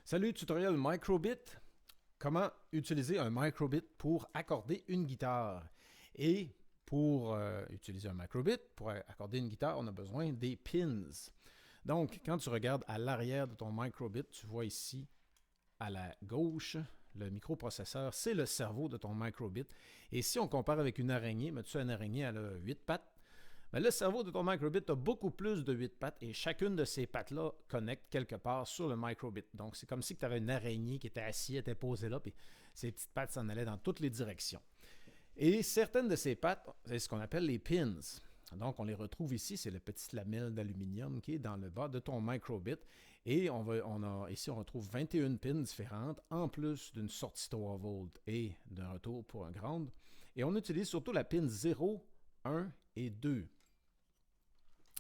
Salut, tutoriel Microbit. Comment utiliser un microbit pour accorder une guitare. Et pour utiliser un microbit, pour accorder une guitare, on a besoin des pins. Donc, quand tu regardes à l'arrière de ton microbit, tu vois ici à la gauche, le microprocesseur, c'est le cerveau de ton microbit. Et si on compare avec une araignée, mais tu sais, une araignée, elle a 8 pattes. Mais le cerveau de ton microbit a beaucoup plus de 8 pattes et chacune de ces pattes-là connecte quelque part sur le microbit. Donc, c'est comme si tu avais une araignée qui était assise, était posée là, puis ses petites pattes s'en allaient dans toutes les directions. Et certaines de ces pattes, c'est ce qu'on appelle les pins. Donc, on les retrouve ici, c'est le petit lamelle d'aluminium qui est dans le bas de ton microbit. Et ici, on retrouve 21 pins différentes, en plus d'une sortie 3 volts et d'un retour pour un ground. Et on utilise surtout la pin 0, 1 et 2.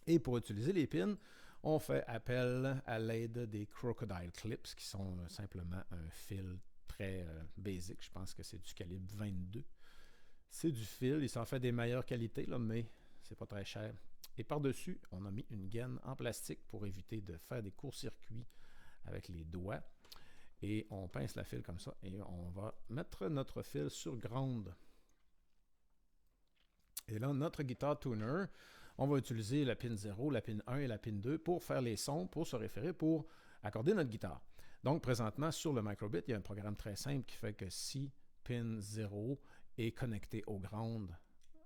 Et pour utiliser les pins, on fait appel à l'aide des crocodile clips, qui sont simplement un fil très basic. Je pense que c'est du calibre 22. C'est du fil, il s'en fait des meilleures qualités, là, mais c'est pas très cher. Et par-dessus, on a mis une gaine en plastique pour éviter de faire des courts-circuits avec les doigts. Et on pince la fil comme ça et on va mettre notre fil sur ground. Et là, notre guitar tuner, on va utiliser la pin 0, la pin 1 et la pin 2 pour faire les sons, pour se référer, pour accorder notre guitare. Donc, présentement, sur le microbit, il y a un programme très simple qui fait que si pin 0 est connecté au ground,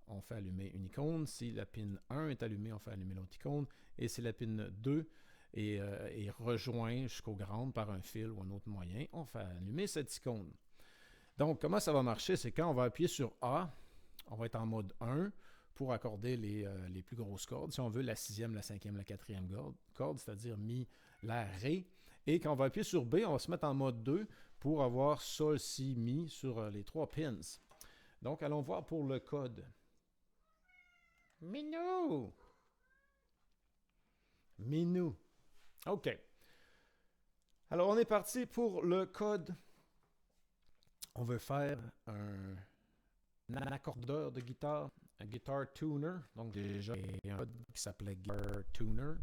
on fait allumer une icône. Si la pin 1 est allumée, on fait allumer l'autre icône. Et si la pin 2 est rejointe jusqu'au ground par un fil ou un autre moyen, on fait allumer cette icône. Donc, comment ça va marcher? C'est quand on va appuyer sur A, on va être en mode 1 pour accorder les plus grosses cordes. Si on veut, la sixième, la cinquième, la quatrième corde, c'est-à-dire Mi, La, Ré. Et quand on va appuyer sur B, on va se mettre en mode 2 pour avoir Sol, Si, Mi sur les trois pins. Donc, allons voir pour le code. Minou! Minou. OK. Alors, on est parti pour le code. On veut faire un accordeur de guitare, un guitar tuner. Donc, déjà, il y a un code qui s'appelait guitar tuner.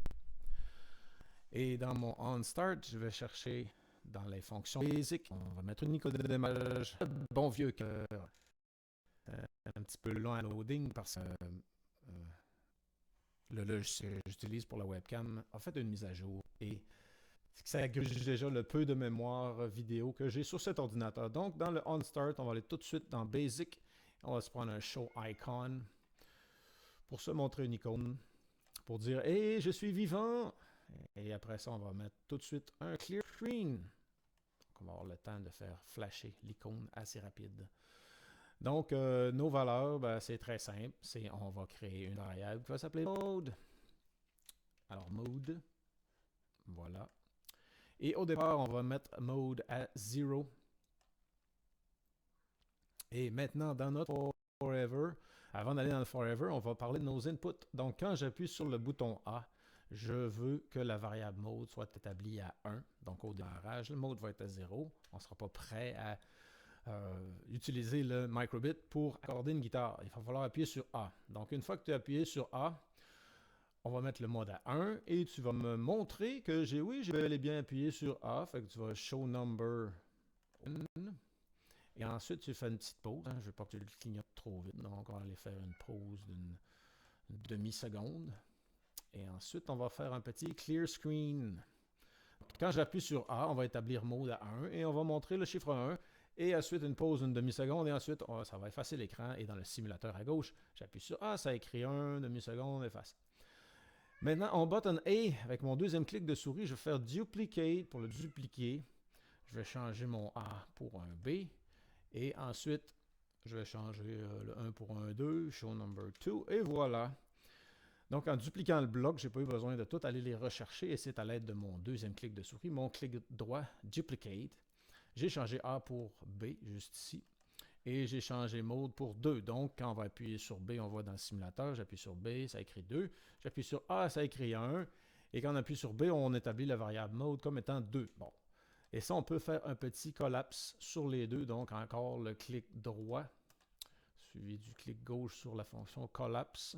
Et dans mon on-start, je vais chercher dans les fonctions basiques. On va mettre une icône de démarrage. Bon vieux cœur. Un petit peu long à loading parce que le logiciel que j'utilise pour la webcam a fait une mise à jour et ça gruge déjà le peu de mémoire vidéo que j'ai sur cet ordinateur. Donc, dans le on-start, on va aller tout de suite dans Basic. On va se prendre un Show Icon pour se montrer une icône, pour dire « Hey, je suis vivant! » Et après ça, on va mettre tout de suite un Clear Screen. Donc, on va avoir le temps de faire flasher l'icône assez rapide. Donc, nos valeurs, ben, c'est très simple. On va créer une variable qui va s'appeler Mode. Alors, Mode. Voilà. Et au départ, on va mettre Mode à 0. Et maintenant, dans notre Forever, avant d'aller dans le Forever, on va parler de nos inputs. Donc, quand j'appuie sur le bouton A, je veux que la variable mode soit établie à 1. Donc, au démarrage, le mode va être à 0. On ne sera pas prêt à utiliser le microbit pour accorder une guitare. Il va falloir appuyer sur A. Donc, une fois que tu as appuyé sur A, on va mettre le mode à 1 et tu vas me montrer que j'ai bel et bien appuyé sur A. Fait que tu vas show number 1. Et ensuite, tu fais une petite pause. Je ne veux pas que tu le clignotes trop vite. Donc, on va aller faire une pause d'une demi-seconde. Et ensuite, on va faire un petit clear screen. Quand j'appuie sur A, on va établir mode à 1 et on va montrer le chiffre 1. Et ensuite, une pause d'une demi-seconde. Et ensuite, ça va effacer l'écran. Et dans le simulateur à gauche, j'appuie sur A, ça écrit 1, demi-seconde, efface. Maintenant, en button A, avec mon deuxième clic de souris, je vais faire Duplicate pour le dupliquer. Je vais changer mon A pour un B. Et ensuite, je vais changer le 1 pour un 2, show number 2, et voilà. Donc, en dupliquant le bloc, je n'ai pas eu besoin de tout aller les rechercher, et c'est à l'aide de mon deuxième clic de souris, mon clic droit, Duplicate. J'ai changé A pour B, juste ici, et j'ai changé mode pour 2. Donc, quand on va appuyer sur B, on voit dans le simulateur, j'appuie sur B, ça écrit 2. J'appuie sur A, ça écrit 1. Et quand on appuie sur B, on établit la variable mode comme étant 2. Bon. Et ça, on peut faire un petit collapse sur les deux. Donc, encore le clic droit, suivi du clic gauche sur la fonction collapse.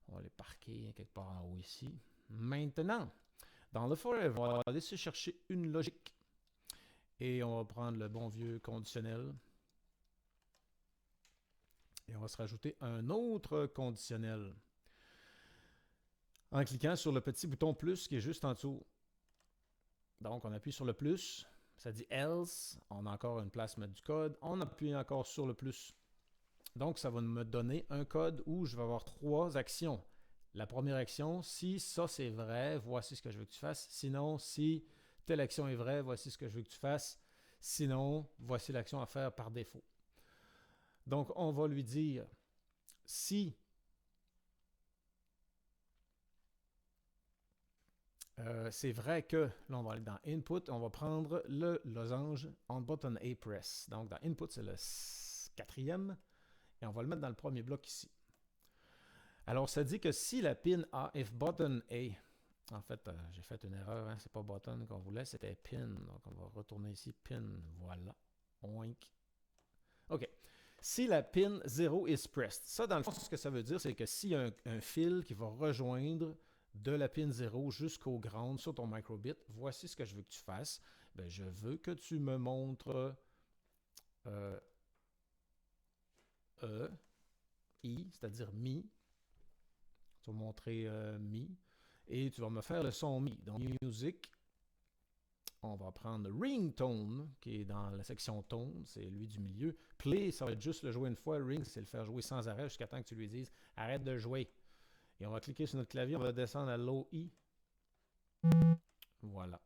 On va les parquer quelque part en haut ici. Maintenant, dans le Forever, on va aller chercher une logique. Et on va prendre le bon vieux conditionnel. Et on va se rajouter un autre conditionnel. En cliquant sur le petit bouton plus qui est juste en dessous. Donc, on appuie sur le plus. Ça dit else. On a encore une place pour mettre du code. On appuie encore sur le plus. Donc, ça va me donner un code où je vais avoir 3 actions. La première action, si ça c'est vrai, voici ce que je veux que tu fasses. Sinon, si telle action est vraie, voici ce que je veux que tu fasses. Sinon, voici l'action à faire par défaut. Donc, on va lui dire si c'est vrai que, là on va aller dans Input, on va prendre le losange on button A press. Donc dans Input, c'est le 4e et on va le mettre dans le premier bloc ici. Alors ça dit que si la pin A, if button A, en fait j'ai fait une erreur, hein, c'est pas button qu'on voulait, c'était pin. Donc on va retourner ici, pin, voilà, oink. OK. Si la pin 0 is pressed, ça dans le fond, ce que ça veut dire, c'est que s'il y a un fil qui va rejoindre de la pin 0 jusqu'au ground sur ton microbit, voici ce que je veux que tu fasses. Ben, je veux que tu me montres I, c'est-à-dire mi. Tu vas montrer mi. Et tu vas me faire le son mi. Donc, music. On va prendre ringtone, qui est dans la section tone, c'est lui du milieu. Play, ça va être juste le jouer une fois. Ring, c'est le faire jouer sans arrêt jusqu'à temps que tu lui dises arrête de jouer. Et on va cliquer sur notre clavier, on va descendre à low I. Voilà.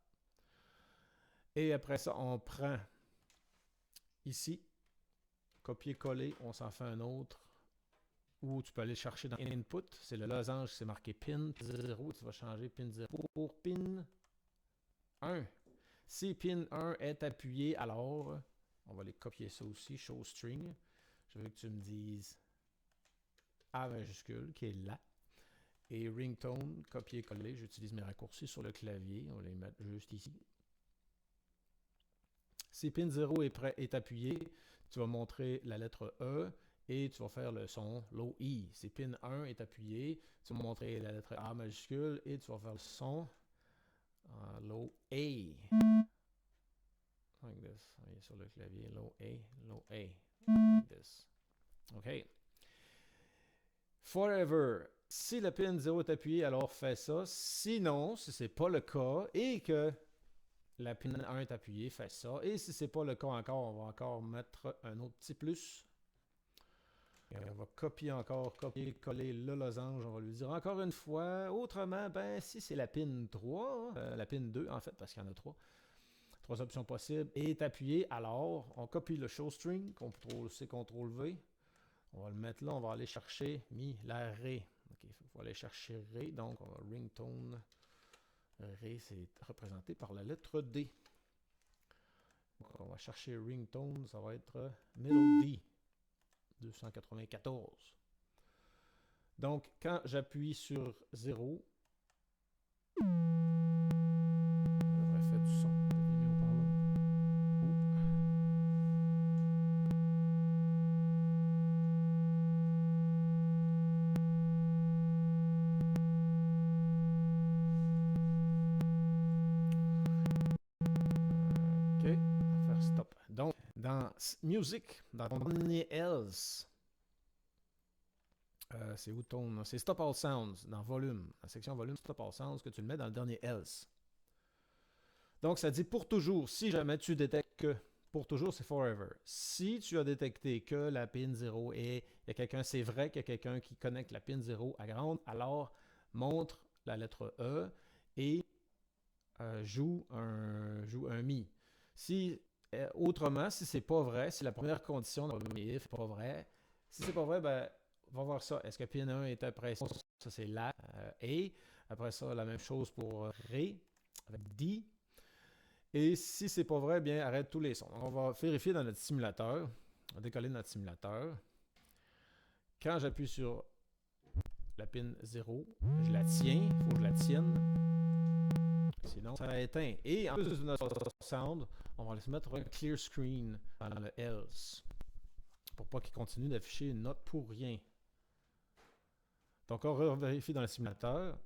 Et après ça, on prend ici, copier-coller, on s'en fait un autre. Ou tu peux aller chercher dans Input, c'est le losange, c'est marqué pin 0, tu vas changer pin 0 pour pin 1. Si pin 1 est appuyé, alors, on va aller copier ça aussi, show string. Je veux que tu me dises A majuscule, qui est là. Et ringtone, copier-coller, j'utilise mes raccourcis sur le clavier, on va les mettre juste ici. Si pin 0 est appuyé, tu vas montrer la lettre E et tu vas faire le son low I. Si pin 1 est appuyé, tu vas montrer la lettre A majuscule et tu vas faire le son low A. Like this. Sur le clavier, low A, low A. Like this. OK. Forever. Si le pin 0 est appuyé, alors fais ça. Sinon, si ce n'est pas le cas et que la pin 1 est appuyée, fais ça. Et si ce n'est pas le cas encore, on va encore mettre un autre petit plus. Et on va copier-coller le losange. On va lui dire encore une fois. Autrement, ben, si c'est la pin 3, la pin 2 en fait, parce qu'il y en a 3. 3 options possibles. Est appuyé, alors on copie le show string, CTRL-C, CTRL-V. On va le mettre là, on va aller chercher la Ré. OK, il faut aller chercher Ré. Donc, on va ringtone. Ré, c'est représenté par la lettre D. Donc, on va chercher ringtone, ça va être Melody 294. Donc, quand j'appuie sur 0, ça devrait faire du son. Dans Music, dans ton dernier Else, c'est où ton... C'est Stop All Sounds, dans Volume, la section Volume, Stop All Sounds, que tu le mets dans le dernier Else. Donc, ça dit pour toujours, si jamais tu détectes que pour toujours, c'est forever. Si tu as détecté que la pin 0 et il y a quelqu'un, c'est vrai qu'il y a quelqu'un qui connecte la pin 0 à ground, alors montre la lettre E et joue un Mi. Si... autrement, si c'est pas vrai, si la première condition dans le if n'est pas vrai, si c'est pas vrai, ben, va voir ça. Est-ce que pin 1 est après ça? Ça, c'est la A. Après ça, la même chose pour Ré avec D. Et si c'est pas vrai, bien, arrête tous les sons. Donc, on va vérifier dans notre simulateur. On va décoller notre simulateur. Quand j'appuie sur la pin 0, je la tiens. Il faut que je la tienne. Sinon, ça éteint. Et en plus de notre sound, on va se mettre un clear screen dans le else pour pas qu'il continue d'afficher une note pour rien. Donc, on vérifie dans le simulateur.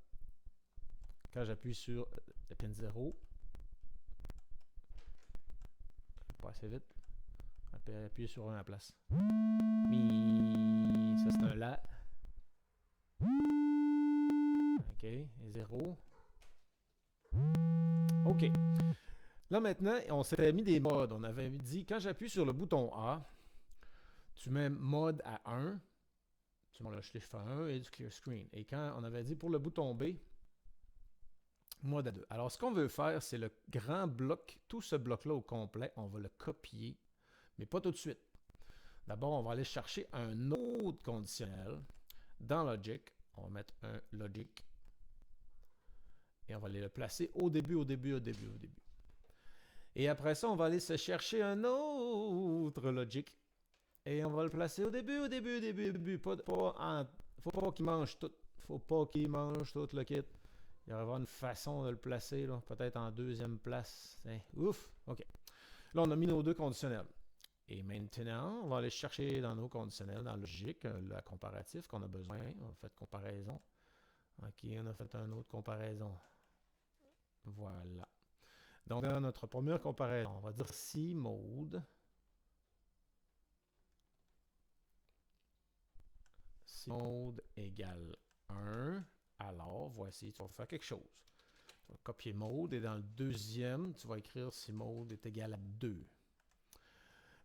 Quand j'appuie sur la pin 0, pas assez vite. Appuyez sur 1 à la place. Mi. Ça, c'est un La. OK. Et 0. OK. Là, maintenant, on s'était mis des modes. On avait dit, quand j'appuie sur le bouton A, tu mets mode à 1. Tu mets le chiffre 1 et du clear screen. Et quand on avait dit pour le bouton B, mode à 2. Alors, ce qu'on veut faire, c'est le grand bloc, tout ce bloc-là au complet, on va le copier, mais pas tout de suite. D'abord, on va aller chercher un autre conditionnel dans Logic. On va mettre un Logic. Et on va aller le placer au début. Et après ça, on va aller se chercher un autre Logic. Et on va le placer au début. Faut pas qu'il mange tout. Faut pas qu'il mange tout le kit. Il va y avoir une façon de le placer, peut-être en deuxième place. Ouf! OK. Là, on a mis nos deux conditionnels. Et maintenant, on va aller chercher dans nos conditionnels, dans Logic, le comparatif qu'on a besoin. On a fait comparaison. OK, on a fait une autre comparaison. Voilà. Donc, dans notre première comparaison, on va dire si mode. Si mode égale 1, alors voici, tu vas faire quelque chose. Tu vas copier mode et dans le deuxième, tu vas écrire si mode est égal à 2.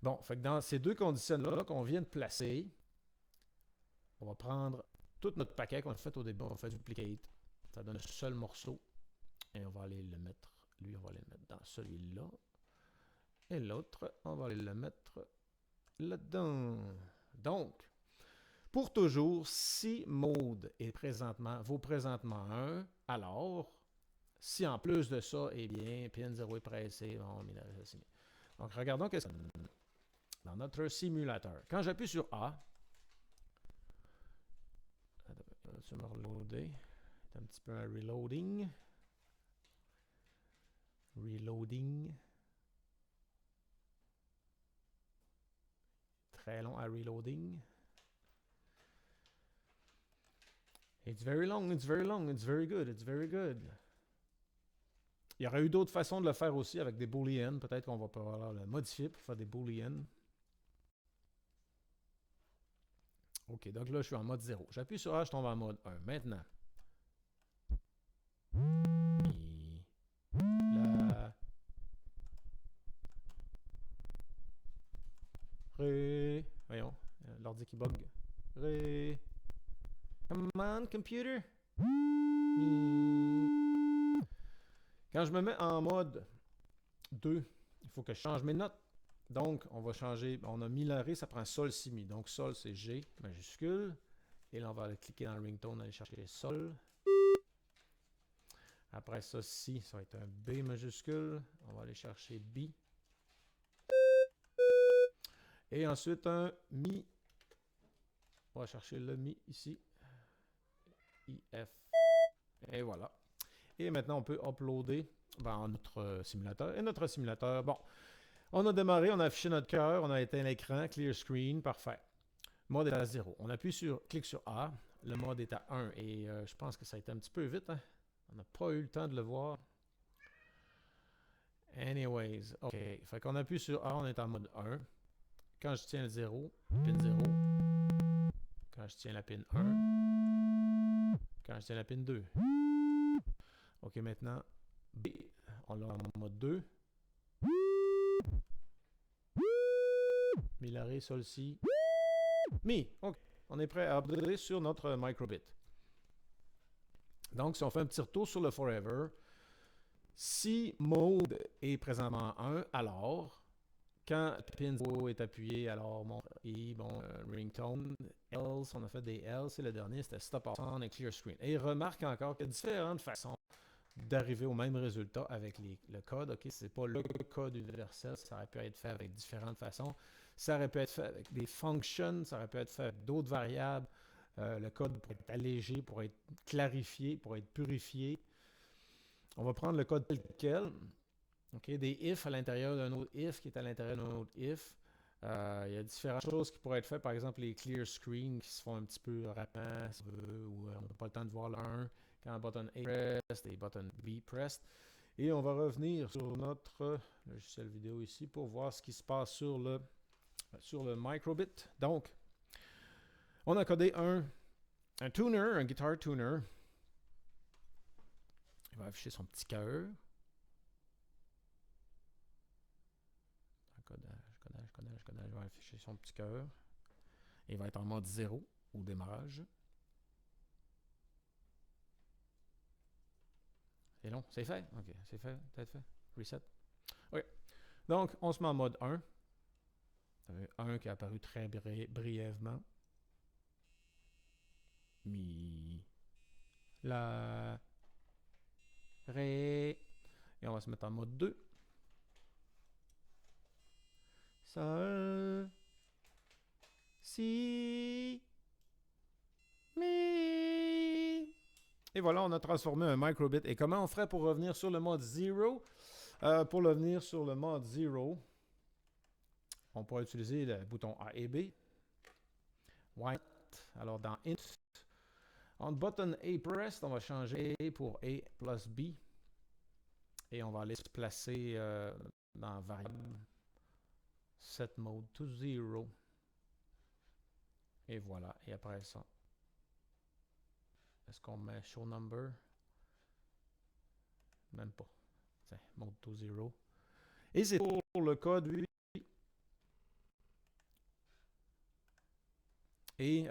Bon, fait que dans ces deux conditions-là qu'on vient de placer, on va prendre tout notre paquet qu'on a fait au début, on va faire duplicate. Ça donne un seul morceau. Et on va aller le mettre, lui, on va aller le mettre dans celui-là. Et l'autre, on va aller le mettre là-dedans. Donc, pour toujours, si mode est vaut présentement 1, alors, si en plus de ça, eh bien, pin 0 est pressé, bon, donc, regardons qu'est-ce que ça donne dans notre simulateur. Quand j'appuie sur A, je vais me reloader. C'est un petit peu un reloading. Très long à reloading. It's very long, it's very good, it's very good. Il y aurait eu d'autres façons de le faire aussi avec des booleans. Peut-être qu'on va pouvoir le modifier pour faire des booleans. OK, donc là, je suis en mode 0. J'appuie sur A, je tombe en mode 1. Maintenant. Ré. Voyons, l'ordi qui bug. Ré. Come on, computer. Quand je me mets en mode 2, il faut que je change mes notes. Donc, on va changer. On a mis la Ré, ça prend Sol, Si, Mi. Donc, Sol, c'est G majuscule. Et là, on va aller cliquer dans le ringtone, aller chercher Sol. Après ça, Si, ça va être un B majuscule. On va aller chercher B. Et ensuite, un Mi. On va chercher le Mi ici. IF. Et voilà. Et maintenant, on peut uploader notre simulateur. Et notre simulateur, bon, on a démarré, on a affiché notre cœur, on a éteint l'écran, clear screen, parfait. Mode est à 0. On clique sur A, le mode est à 1. Et je pense que ça a été un petit peu vite. Hein? On n'a pas eu le temps de le voir. Anyways, OK. Fait qu'on appuie sur A, on est en mode 1. Quand je tiens le 0, pin 0. Quand je tiens la pin 1. Quand je tiens la pin 2. OK, maintenant, B, on l'a en mode 2. Mi, la, Ré, Sol, Si. Mi, OK. On est prêt à upgrader sur notre microbit. Donc, si on fait un petit retour sur le Forever, si mode est présentement 1, alors, quand pin 0 est appuyé, alors mon ringtone, else, on a fait des else, et le dernier, c'était stop on et clear screen. Et remarque encore qu'il y a différentes façons d'arriver au même résultat avec le code. OK, c'est pas le code universel, ça aurait pu être fait avec différentes façons. Ça aurait pu être fait avec des functions, ça aurait pu être fait avec d'autres variables. Le code pourrait être allégé, pourrait être clarifié, pourrait être purifié. On va prendre le code tel quel. OK, des if à l'intérieur d'un autre if qui est à l'intérieur d'un autre if. Il y a différentes choses qui pourraient être faites. Par exemple, les clear screens qui se font un petit peu rapidement, si on veut, ou on n'a pas le temps de voir le 1. Quand le button A pressed et button B pressed. Et on va revenir sur notre logiciel vidéo ici pour voir ce qui se passe sur le microbit. Donc, on a codé un tuner, un guitar tuner. Il va afficher son petit cœur. Codage, il va afficher son petit cœur. Il va être en mode 0 au démarrage. C'est long, c'est fait? Ok, c'est fait, peut-être fait. Reset. Ok. Donc, on se met en mode 1. Un qui est apparu très brièvement. Mi. La. Ré. Et on va se mettre en mode 2. Sol. Si. Mi. Et voilà, on a transformé un microbit. Et comment on ferait pour revenir sur le mode 0? Pour revenir sur le mode 0, on pourrait utiliser le bouton A et B. White. Alors, dans Int, on button A pressed, on va changer A pour A plus B. Et on va aller se placer dans variable set mode to 0. Et voilà. Et après ça, est-ce qu'on met show number? Même pas. Tiens, mode to 0. Et c'est pour le code 8. Et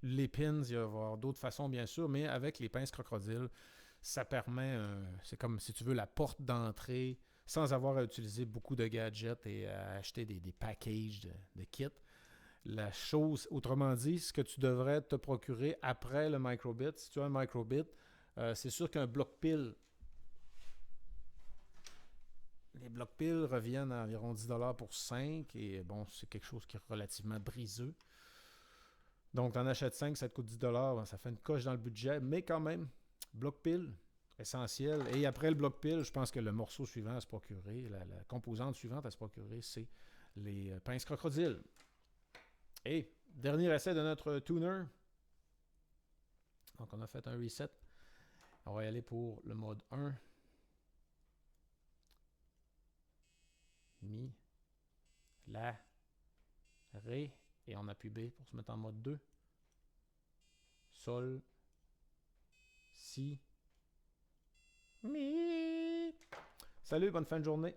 les pins, il va y avoir d'autres façons, bien sûr, mais avec les pinces crocodiles, ça permet, c'est comme si tu veux la porte d'entrée sans avoir à utiliser beaucoup de gadgets et à acheter des packages de kits. La chose, autrement dit, ce que tu devrais te procurer après le microbit, si tu as un microbit, c'est sûr qu'un bloc pile, les blocs piles reviennent à environ 10$ pour 5 et bon, c'est quelque chose qui est relativement briseux. Donc, tu en achètes 5, ça te coûte 10$, ça fait une coche dans le budget, mais quand même, bloc pile, essentiel. Et après le bloc pile, je pense que le morceau suivant à se procurer, la composante suivante à se procurer, c'est les pinces crocodiles. Et dernier essai de notre tuner. Donc, on a fait un reset. On va y aller pour le mode 1. Mi, La, Ré. Et on appuie B pour se mettre en mode 2. Sol, Si, Mi. Salut, bonne fin de journée.